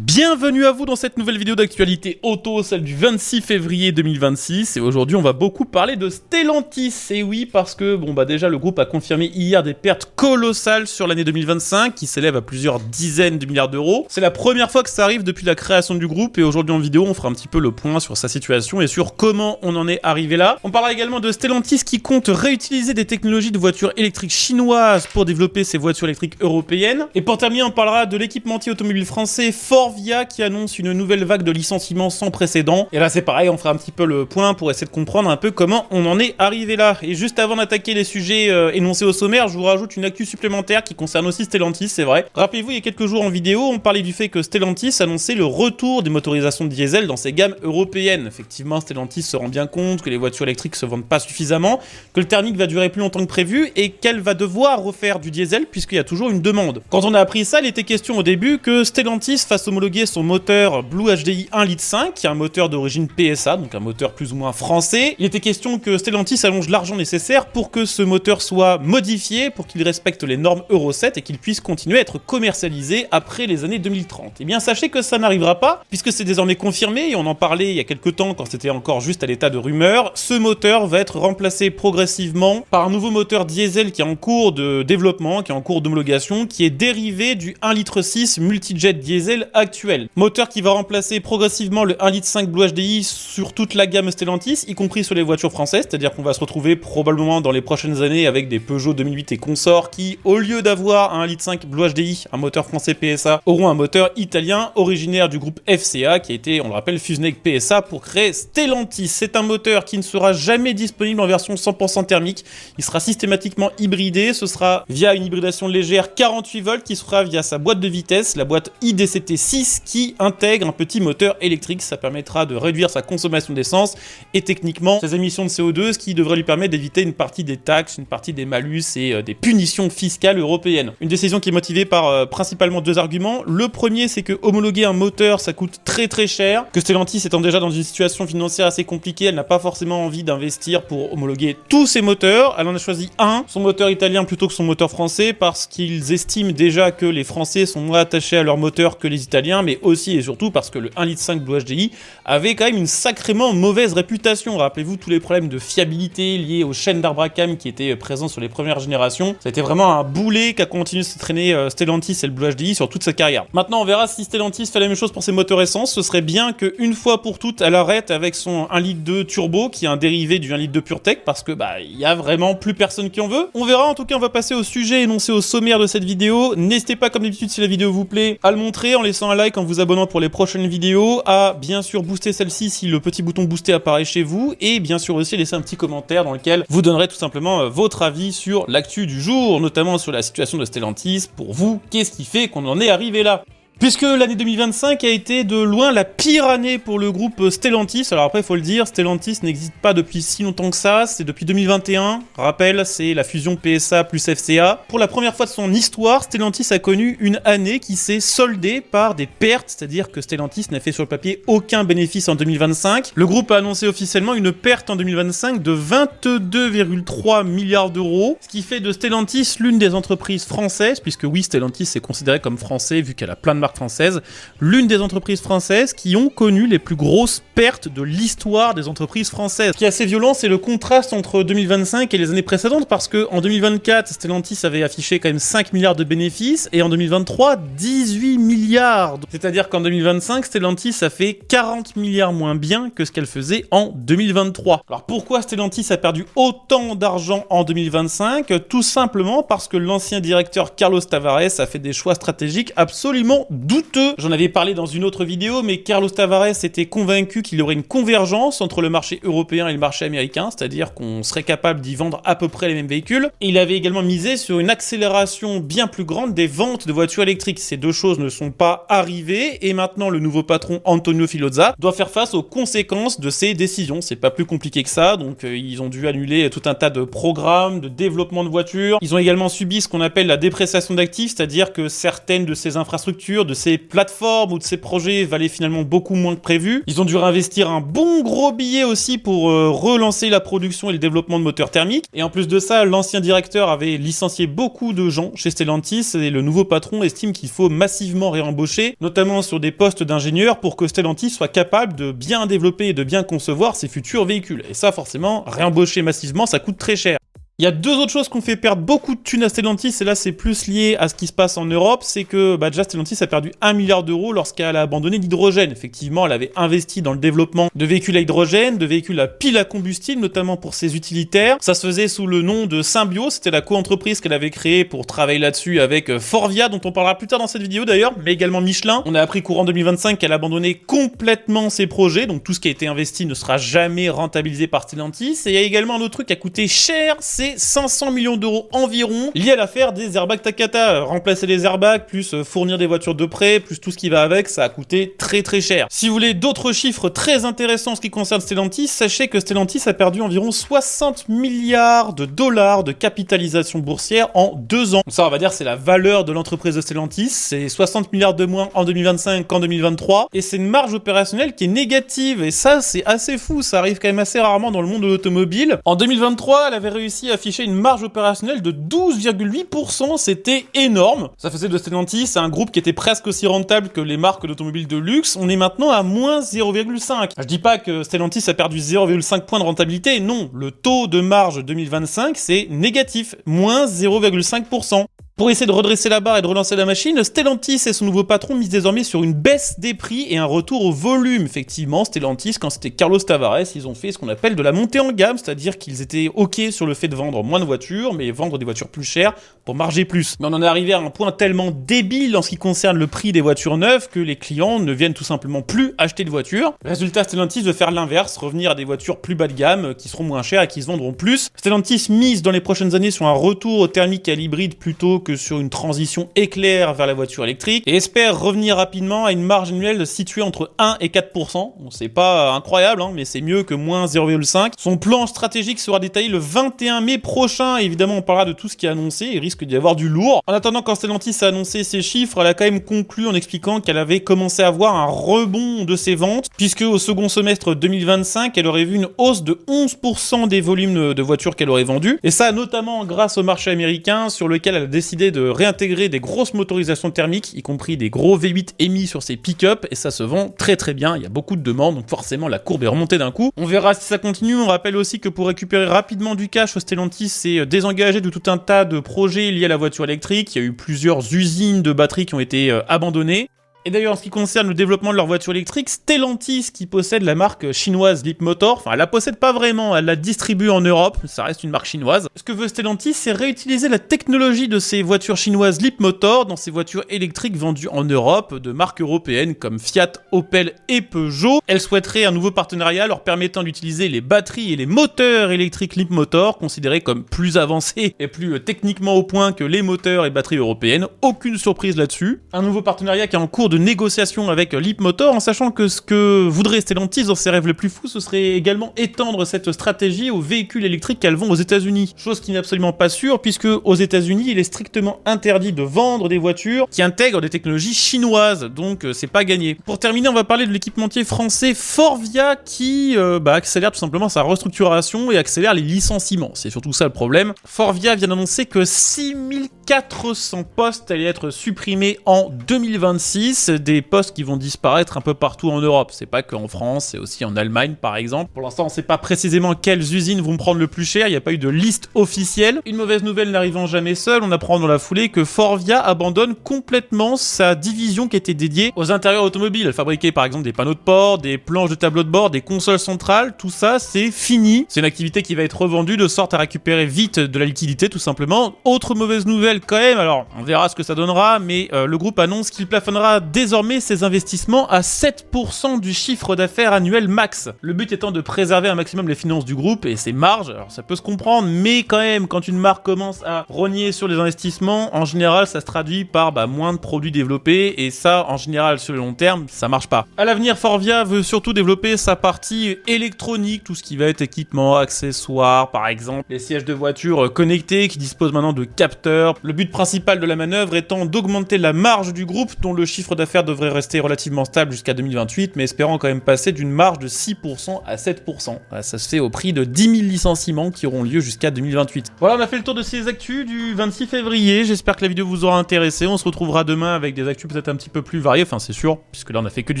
Bienvenue à vous dans cette nouvelle vidéo d'actualité auto, celle du 26 février 2026. Et aujourd'hui, on va beaucoup parler de Stellantis. Et oui, parce que, déjà, le groupe a confirmé hier des pertes colossales sur l'année 2025, qui s'élèvent à plusieurs dizaines de milliards d'euros. C'est la première fois que ça arrive depuis la création du groupe. Et aujourd'hui, en vidéo, on fera un petit peu le point sur sa situation et sur comment on en est arrivé là. On parlera également de Stellantis qui compte réutiliser des technologies de voitures électriques chinoises pour développer ses voitures électriques européennes. Et pour terminer, on parlera de l'équipementier automobile français Forvia qui annonce une nouvelle vague de licenciements sans précédent. Et là c'est pareil, on fera un petit peu le point pour essayer de comprendre un peu comment on en est arrivé là. Et juste avant d'attaquer les sujets énoncés au sommaire, je vous rajoute une actu supplémentaire qui concerne aussi Stellantis, c'est vrai. Rappelez-vous, il y a quelques jours en vidéo, on parlait du fait que Stellantis annonçait le retour des motorisations diesel dans ses gammes européennes. Effectivement, Stellantis se rend bien compte que les voitures électriques se vendent pas suffisamment, que le thermique va durer plus longtemps que prévu et qu'elle va devoir refaire du diesel puisqu'il y a toujours une demande. Quand on a appris ça, il était question au début que Stellantis fasse homologuer son moteur Blue HDI 1,5 litre, qui est un moteur d'origine PSA, donc un moteur plus ou moins français. Il était question que Stellantis allonge l'argent nécessaire pour que ce moteur soit modifié, pour qu'il respecte les normes Euro 7 et qu'il puisse continuer à être commercialisé après les années 2030. Eh bien, sachez que ça n'arrivera pas, puisque c'est désormais confirmé, et on en parlait il y a quelques temps quand c'était encore juste à l'état de rumeur. Ce moteur va être remplacé progressivement par un nouveau moteur diesel qui est en cours de développement, qui est en cours d'homologation, qui est dérivé du 1,6 litre multijet diesel actuel. Moteur qui va remplacer progressivement le 1,5 litre Blue HDI sur toute la gamme Stellantis, y compris sur les voitures françaises, c'est-à-dire qu'on va se retrouver probablement dans les prochaines années avec des Peugeot 2008 et consorts qui, au lieu d'avoir un 1,5 litre Blue HDI, un moteur français PSA, auront un moteur italien originaire du groupe FCA qui a été, on le rappelle, fusionné avec PSA pour créer Stellantis. C'est un moteur qui ne sera jamais disponible en version 100% thermique, il sera systématiquement hybridé, ce sera via une hybridation légère 48 volts qui sera via sa boîte de vitesse, la boîte IDCT6 qui intègre un petit moteur électrique. Ça permettra de réduire sa consommation d'essence et techniquement ses émissions de CO2, ce qui devrait lui permettre d'éviter une partie des taxes, une partie des malus et des punitions fiscales européennes. Une décision qui est motivée par principalement deux arguments. Le premier, c'est que homologuer un moteur, ça coûte très cher, que Stellantis étant déjà dans une situation financière assez compliquée, elle n'a pas forcément envie d'investir pour homologuer tous ses moteurs. Elle en a choisi un, son moteur italien plutôt que son moteur français, parce qu'ils estiment déjà que les Français sont moins attachés à leur moteur que les Italiens, mais aussi et surtout parce que le 1,5 litre Blue HDI avait quand même une sacrément mauvaise réputation. Rappelez-vous tous les problèmes de fiabilité liés aux chaînes d'arbre à cam qui étaient présents sur les premières générations. Ça a été vraiment un boulet qu'a continué de se traîner Stellantis et le Blue HDI sur toute sa carrière. Maintenant, on verra si Stellantis fait la même chose pour ses moteurs essence. Ce serait bien qu'une fois pour toutes, elle arrête avec son 1,2 litre turbo, qui est un dérivé du 1 litre PureTech, parce que il y a vraiment plus personne qui en veut. On verra. En tout cas, on va passer au sujet énoncé au sommaire de cette vidéo. N'hésitez pas, comme d'habitude, si la vidéo vous plaît, à le montrer en laissant un like, en vous abonnant pour les prochaines vidéos, à bien sûr booster celle-ci si le petit bouton booster apparaît chez vous, et bien sûr aussi laisser un petit commentaire dans lequel vous donnerez tout simplement votre avis sur l'actu du jour, notamment sur la situation de Stellantis. Pour vous, qu'est-ce qui fait qu'on en est arrivé là ? Puisque l'année 2025 a été de loin la pire année pour le groupe Stellantis. Alors après, il faut le dire, Stellantis n'existe pas depuis si longtemps que ça, c'est depuis 2021. Rappel, c'est la fusion PSA plus FCA. Pour la première fois de son histoire, Stellantis a connu une année qui s'est soldée par des pertes, c'est-à-dire que Stellantis n'a fait sur le papier aucun bénéfice en 2025. Le groupe a annoncé officiellement une perte en 2025 de 22,3 milliards d'euros, ce qui fait de Stellantis l'une des entreprises françaises, puisque oui, Stellantis est considéré comme français vu qu'elle a plein de marques françaises, l'une des entreprises françaises qui ont connu les plus grosses pertes de l'histoire des entreprises françaises. Ce qui est assez violent, c'est le contraste entre 2025 et les années précédentes, parce que en 2024, Stellantis avait affiché quand même 5 milliards de bénéfices, et en 2023, 18 milliards. C'est-à-dire qu'en 2025, Stellantis a fait 40 milliards moins bien que ce qu'elle faisait en 2023. Alors pourquoi Stellantis a perdu autant d'argent en 2025 ? Tout simplement parce que l'ancien directeur Carlos Tavares a fait des choix stratégiques absolument douteux. J'en avais parlé dans une autre vidéo, mais Carlos Tavares était convaincu qu'il y aurait une convergence entre le marché européen et le marché américain, c'est-à-dire qu'on serait capable d'y vendre à peu près les mêmes véhicules. Et il avait également misé sur une accélération bien plus grande des ventes de voitures électriques. Ces deux choses ne sont pas arrivées, et maintenant le nouveau patron Antonio Filosa doit faire face aux conséquences de ces décisions. C'est pas plus compliqué que ça, donc ils ont dû annuler tout un tas de programmes de développement de voitures. Ils ont également subi ce qu'on appelle la dépréciation d'actifs, c'est-à-dire que certaines de ces infrastructures, de ces plateformes ou de ces projets valait finalement beaucoup moins que prévu. Ils ont dû réinvestir un bon gros billet aussi pour relancer la production et le développement de moteurs thermiques. Et en plus de ça, l'ancien directeur avait licencié beaucoup de gens chez Stellantis et le nouveau patron estime qu'il faut massivement réembaucher, notamment sur des postes d'ingénieurs pour que Stellantis soit capable de bien développer et de bien concevoir ses futurs véhicules. Et ça, forcément, réembaucher massivement, ça coûte très cher. Il y a deux autres choses qui ont fait perdre beaucoup de thunes à Stellantis, et là c'est plus lié à ce qui se passe en Europe, c'est que déjà Stellantis a perdu 1 milliard d'euros lorsqu'elle a abandonné l'hydrogène. Effectivement, elle avait investi dans le développement de véhicules à hydrogène, de véhicules à pile à combustible, notamment pour ses utilitaires. Ça se faisait sous le nom de Symbio, c'était la co-entreprise qu'elle avait créée pour travailler là-dessus avec Forvia, dont on parlera plus tard dans cette vidéo d'ailleurs, mais également Michelin. On a appris courant 2025 qu'elle a abandonné complètement ses projets, donc tout ce qui a été investi ne sera jamais rentabilisé par Stellantis. Et il y a également un autre truc qui a coûté cher, c'est 500 millions d'euros environ liés à l'affaire des airbags Takata. Remplacer les airbags, plus fournir des voitures de prêt, plus tout ce qui va avec, ça a coûté très très cher. Si vous voulez d'autres chiffres très intéressants en ce qui concerne Stellantis, sachez que Stellantis a perdu environ 60 milliards de dollars de capitalisation boursière en 2 ans. Donc ça, on va dire, c'est la valeur de l'entreprise de Stellantis. C'est 60 milliards de moins en 2025 qu'en 2023. Et c'est une marge opérationnelle qui est négative. Et ça, c'est assez fou. Ça arrive quand même assez rarement dans le monde de l'automobile. En 2023, elle avait réussi à afficher une marge opérationnelle de 12,8%, c'était énorme. Ça faisait de Stellantis un groupe qui était presque aussi rentable que les marques d'automobiles de luxe. On est maintenant à moins 0,5. Je dis pas que Stellantis a perdu 0,5 points de rentabilité, non. Le taux de marge 2025, c'est négatif, moins 0,5%. Pour essayer de redresser la barre et de relancer la machine, Stellantis et son nouveau patron misent désormais sur une baisse des prix et un retour au volume. Effectivement, Stellantis, quand c'était Carlos Tavares, ils ont fait ce qu'on appelle de la montée en gamme, c'est-à-dire qu'ils étaient OK sur le fait de vendre moins de voitures, mais vendre des voitures plus chères pour marger plus. Mais on en est arrivé à un point tellement débile en ce qui concerne le prix des voitures neuves que les clients ne viennent tout simplement plus acheter de voitures. Résultat, Stellantis veut faire l'inverse, revenir à des voitures plus bas de gamme, qui seront moins chères et qui se vendront plus. Stellantis mise dans les prochaines années sur un retour au thermique et à l'hybride plutôt que sur une transition éclair vers la voiture électrique et espère revenir rapidement à une marge annuelle située entre 1 et 4%. Bon, c'est pas incroyable, mais c'est mieux que moins 0,5. Son plan stratégique sera détaillé le 21 mai prochain. Évidemment, on parlera de tout ce qui est annoncé. Il risque d'y avoir du lourd. En attendant, quand Stellantis a annoncé ses chiffres, elle a quand même conclu en expliquant qu'elle avait commencé à voir un rebond de ses ventes, puisque au second semestre 2025, elle aurait vu une hausse de 11% des volumes de voitures qu'elle aurait vendues. Et ça, notamment grâce au marché américain, sur lequel elle a décidé de réintégrer des grosses motorisations thermiques, y compris des gros V8 émis sur ses pick-up, et ça se vend très très bien, il y a beaucoup de demandes, donc forcément la courbe est remontée d'un coup. On verra si ça continue. On rappelle aussi que pour récupérer rapidement du cash, Stellantis s'est désengagé de tout un tas de projets liés à la voiture électrique. Il y a eu plusieurs usines de batteries qui ont été abandonnées. Et d'ailleurs, en ce qui concerne le développement de leur voiture électrique, Stellantis, qui possède la marque chinoise Leapmotor, enfin, elle la possède pas vraiment, elle la distribue en Europe, ça reste une marque chinoise. Ce que veut Stellantis, c'est réutiliser la technologie de ces voitures chinoises Leapmotor dans ces voitures électriques vendues en Europe de marques européennes comme Fiat, Opel et Peugeot. Elle souhaiterait un nouveau partenariat leur permettant d'utiliser les batteries et les moteurs électriques Leapmotor, considérés comme plus avancés et plus techniquement au point que les moteurs et batteries européennes. Aucune surprise là-dessus. Un nouveau partenariat qui est en cours de négociation avec Leapmotor, en sachant que ce que voudrait Stellantis dans ses rêves les plus fous, ce serait également étendre cette stratégie aux véhicules électriques qu'elle vend aux États-Unis. Chose qui n'est absolument pas sûre, puisque aux États-Unis, il est strictement interdit de vendre des voitures qui intègrent des technologies chinoises, donc c'est pas gagné. Pour terminer, on va parler de l'équipementier français Forvia qui accélère tout simplement sa restructuration et accélère les licenciements. C'est surtout ça le problème. Forvia vient d'annoncer que 6400 postes allaient être supprimés en 2026. Des postes qui vont disparaître un peu partout en Europe. C'est pas qu'en France, c'est aussi en Allemagne par exemple. Pour l'instant, on sait pas précisément quelles usines vont prendre le plus cher, il n'y a pas eu de liste officielle. Une mauvaise nouvelle n'arrivant jamais seule, on apprend dans la foulée que Forvia abandonne complètement sa division qui était dédiée aux intérieurs automobiles. Elle fabriquait par exemple des panneaux de port, des planches de tableau de bord, des consoles centrales, tout ça c'est fini. C'est une activité qui va être revendue de sorte à récupérer vite de la liquidité tout simplement. Autre mauvaise nouvelle quand même, alors on verra ce que ça donnera, mais le groupe annonce qu'il plafonnera désormais ses investissements à 7% du chiffre d'affaires annuel max. Le but étant de préserver un maximum les finances du groupe et ses marges. Alors ça peut se comprendre, mais quand même, quand une marque commence à rogner sur les investissements, en général ça se traduit par moins de produits développés, et ça en général sur le long terme ça marche pas. À l'avenir, Forvia veut surtout développer sa partie électronique, tout ce qui va être équipement, accessoires, par exemple les sièges de voiture connectés qui disposent maintenant de capteurs, Le but principal de la manœuvre étant d'augmenter la marge du groupe, dont le chiffre d'affaires devrait rester relativement stable jusqu'à 2028, mais espérant quand même passer d'une marge de 6% à 7%. Voilà, ça se fait au prix de 10 000 licenciements qui auront lieu jusqu'à 2028. Voilà, on a fait le tour de ces actus du 26 février. J'espère que la vidéo vous aura intéressé. On se retrouvera demain avec des actus peut-être un petit peu plus variées, enfin c'est sûr, puisque là on a fait que du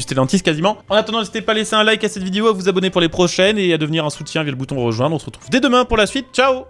Stellantis quasiment. En attendant, n'hésitez pas à laisser un like à cette vidéo, à vous abonner pour les prochaines et à devenir un soutien via le bouton rejoindre. On se retrouve dès demain pour la suite. Ciao!